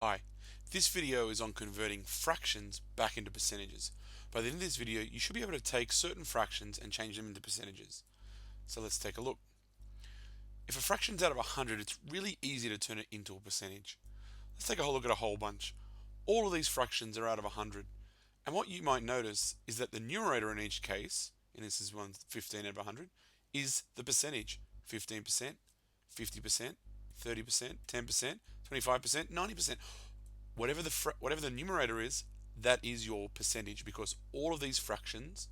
Hi, this video is on converting fractions back into percentages. By the end of this video, you should be able to take certain fractions and change them into percentages. So let's take a look. If a fraction's out of 100, it's really easy to turn it into a percentage. Let's take a whole look at a whole bunch. All of these fractions are out of 100. And what you might notice is that the numerator in each case, and this is 15 out of 100, is the percentage. 15%, 50%, 30%, 10%, 25%, 90%. Whatever the numerator is, that is your percentage because all of these fractions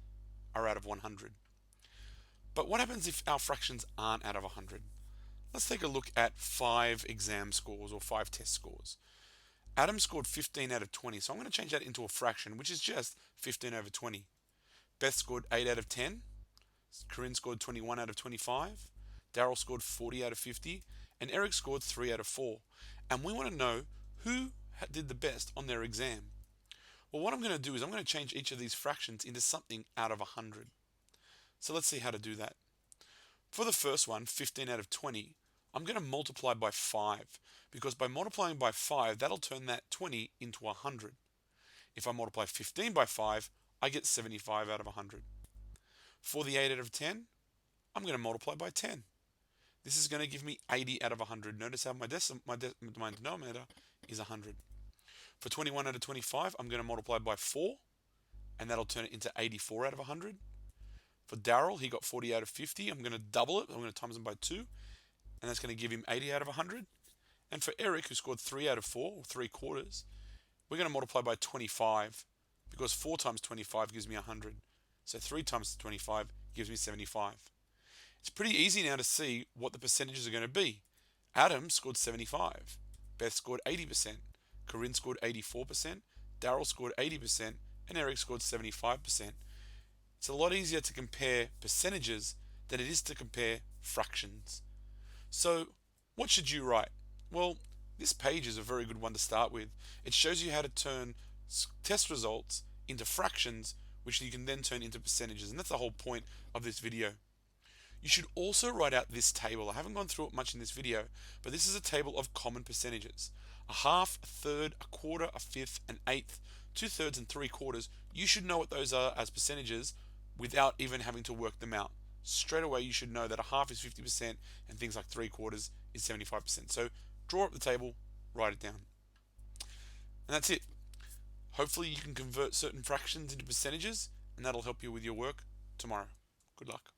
are out of 100. But what happens if our fractions aren't out of 100? Let's take a look at 5 exam scores or 5 test scores. Adam scored 15 out of 20, so I'm going to change that into a fraction, which is just 15 over 20. Beth scored 8 out of 10. Corinne scored 21 out of 25. Daryl scored 40 out of 50. And Eric scored 3 out of 4. And we want to know who did the best on their exam. Well, what I'm going to do is I'm going to change each of these fractions into something out of 100. So let's see how to do that. For the first one, 15 out of 20, I'm going to multiply by 5 because by multiplying by 5, that'll turn that 20 into 100. If I multiply 15 by 5, I get 75 out of 100. For the 8 out of 10, I'm going to multiply by 10. This is going to give me 80 out of 100. Notice how my denominator is 100. For 21 out of 25, I'm going to multiply by 4, and that'll turn it into 84 out of 100. For Daryl, he got 40 out of 50. I'm going to double it. I'm going to times them by 2, and that's going to give him 80 out of 100. And for Eric, who scored 3 out of 4, or 3 quarters, we're going to multiply by 25, because 4 times 25 gives me 100. So 3 times 25 gives me 75. It's pretty easy now to see what the percentages are going to be. Adam scored 75. Beth scored 80%. Corinne scored 84%. Daryl scored 80%. And Eric scored 75%. It's a lot easier to compare percentages than it is to compare fractions. So what should you write? Well, this page is a very good one to start with. It shows you how to turn test results into fractions, which you can then turn into percentages. And that's the whole point of this video. You should also write out this table. I haven't gone through it much in this video, but this is a table of common percentages. A half, a third, a quarter, a fifth, an eighth, 2/3, and 3/4. You should know what those are as percentages without even having to work them out. Straight away, you should know that a half is 50% and things like 3/4 is 75%. So draw up the table, write it down. And that's it. Hopefully you can convert certain fractions into percentages, and that'll help you with your work tomorrow. Good luck.